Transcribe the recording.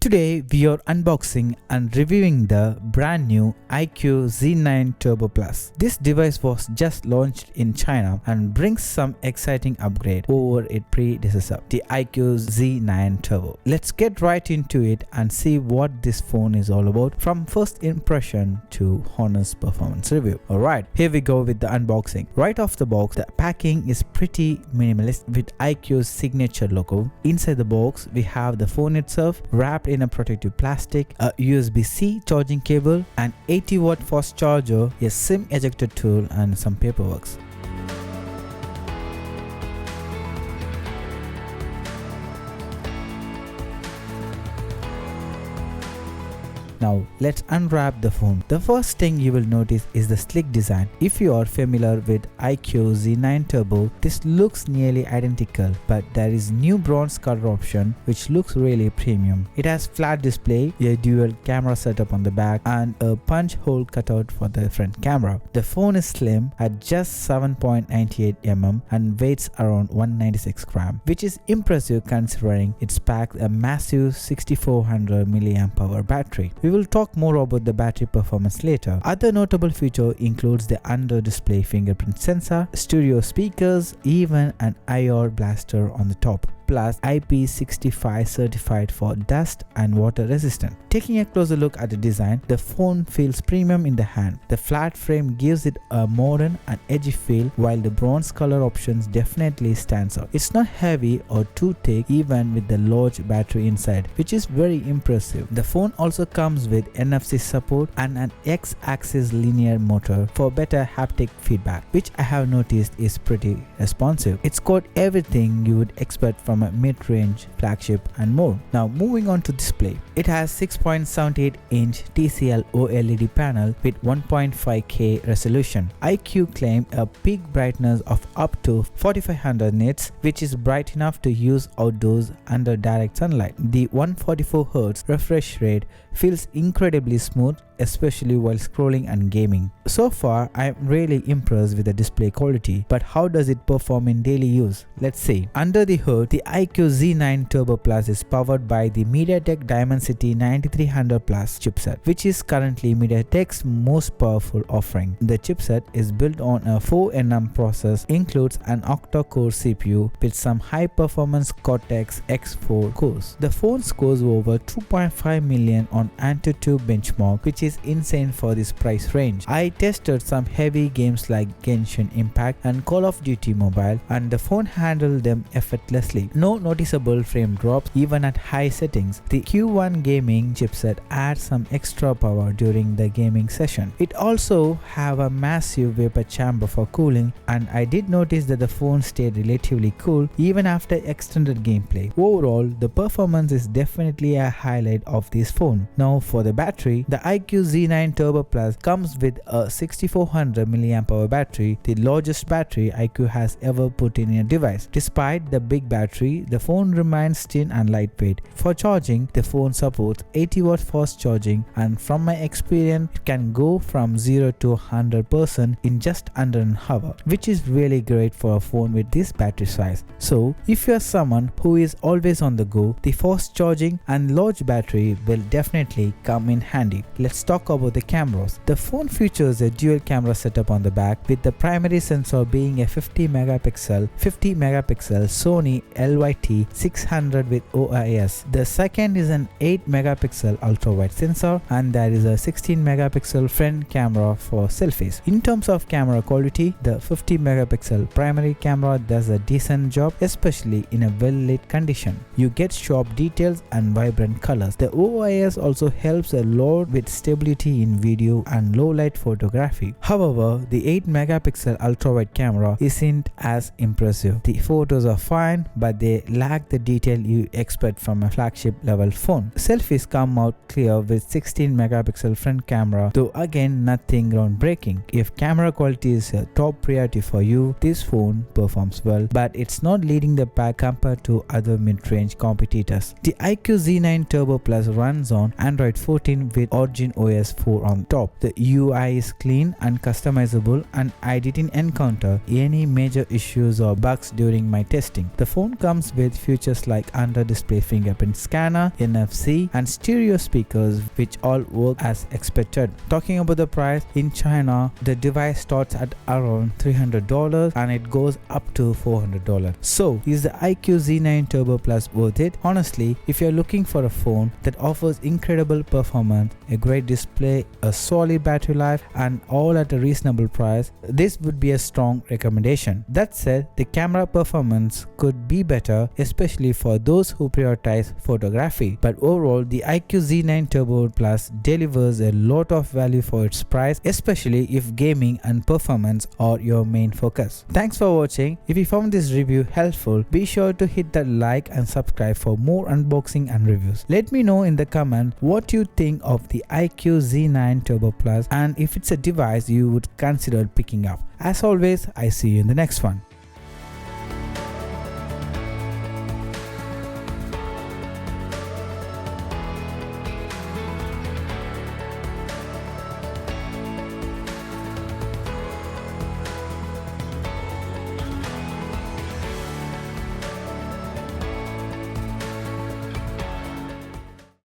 Today we are unboxing and reviewing the brand new iQOO Z9 Turbo Plus. This device was just launched in China and brings some exciting upgrade over its predecessor, the iQOO Z9 Turbo. Let's get right into it and see what this phone is all about from first impression to honest performance review. Alright, here we go with the unboxing. Right off the box, the packing is pretty minimalist with iQOO's signature logo. Inside the box, we have the phone itself wrapped in a protective plastic, a USB-C charging cable, an 80-watt fast charger, a SIM ejector tool, and some paperwork. Now let's unwrap the phone. The first thing you will notice is the sleek design. If you are familiar with iQOO Z9 Turbo, this looks nearly identical, but there is new bronze color option which looks really premium. It has flat display, a dual camera setup on the back, and a punch hole cutout for the front camera. The phone is slim at just 7.98 mm and weighs around 196 gram, which is impressive considering it packs a massive 6400 mAh battery. We will talk more about the battery performance later. Other notable feature includes the under-display fingerprint sensor, stereo speakers, even an IR blaster on the top, plus IP65 certified for dust and water resistant. Taking a closer look at the design, the phone feels premium in the hand. The flat frame gives it a modern and edgy feel, while the bronze color options definitely stands out. It's not heavy or too thick even with the large battery inside, which is very impressive. The phone also comes with NFC support and an X-axis linear motor for better haptic feedback, which I have noticed is pretty responsive. It's got everything you would expect from a mid-range flagship and more. Now moving on to display. It has 6.78-inch TCL OLED panel with 1.5K resolution. iQOO claimed a peak brightness of up to 4500 nits, which is bright enough to use outdoors under direct sunlight. The 144Hz refresh rate feels incredibly smooth, especially while scrolling and gaming. So far, I am really impressed with the display quality, but how does it perform in daily use? Let's see. Under the hood, the iQOO Z9 Turbo Plus is powered by the MediaTek Dimensity 9300 Plus chipset, which is currently MediaTek's most powerful offering. The chipset is built on a 4nm process, includes an octa-core CPU with some high-performance Cortex X4 cores. The phone scores over 2.5 million on AnTuTu benchmark, which is insane for this price range. I tested some heavy games like Genshin Impact and Call of Duty Mobile, and the phone handled them effortlessly. No noticeable frame drops even at high settings. The Q1 gaming chipset adds some extra power during the gaming session. It also have a massive vapor chamber for cooling, and I did notice that the phone stayed relatively cool even after extended gameplay. Overall, the performance is definitely a highlight of this phone. Now for the battery, the iQOO Z9 Turbo Plus comes with a 6400 mAh battery, the largest battery iQOO has ever put in a device. Despite the big battery, the phone remains thin and lightweight. For charging, the phone supports 80-watt fast charging, and from my experience, it can go from 0 to 100% in just under an hour, which is really great for a phone with this battery size. So, if you are someone who is always on the go, the fast charging and large battery will definitely come in handy. Let's talk about the cameras. The phone features a dual camera setup on the back, with the primary sensor being a 50 megapixel Sony LYT-600 with OIS. The second is an 8 megapixel ultra-wide sensor, and there is a 16 megapixel front camera for selfies. In terms of camera quality, the 50 megapixel primary camera does a decent job, especially in a well-lit condition. You get sharp details and vibrant colors. The OIS also helps a lot with stability in video and low light photography. However, the 8 megapixel ultra-wide camera isn't as impressive. The photos are fine, but they lack the detail you expect from a flagship level phone. Selfies come out clear with 16 megapixel front camera, though again nothing groundbreaking. If camera quality is a top priority for you, this phone performs well, but it's not leading the pack compared to other mid-range competitors. The iQOO Z9 Turbo Plus runs on Android 14 with OriginOS OS 4 on top. The UI is clean and customizable, and I didn't encounter any major issues or bugs during my testing. The phone comes with features like under-display fingerprint scanner, NFC, and stereo speakers, which all work as expected. Talking about the price, in China, the device starts at around $300 and it goes up to $400. So, is the iQOO Z9 Turbo Plus worth it? Honestly, if you're looking for a phone that offers incredible performance, a great display, a solid battery life, and all at a reasonable price, this would be a strong recommendation. That said, the camera performance could be better, especially for those who prioritize photography. But overall, the iQOO Z9 Turbo Plus delivers a lot of value for its price, especially if gaming and performance are your main focus. Thanks for watching. If you found this review helpful, be sure to hit that like and subscribe for more unboxing and reviews. Let me know in the comment what you think of the iQOO Z9 Turbo Plus and if it's a device you would consider picking up. As always, I see you in the next one.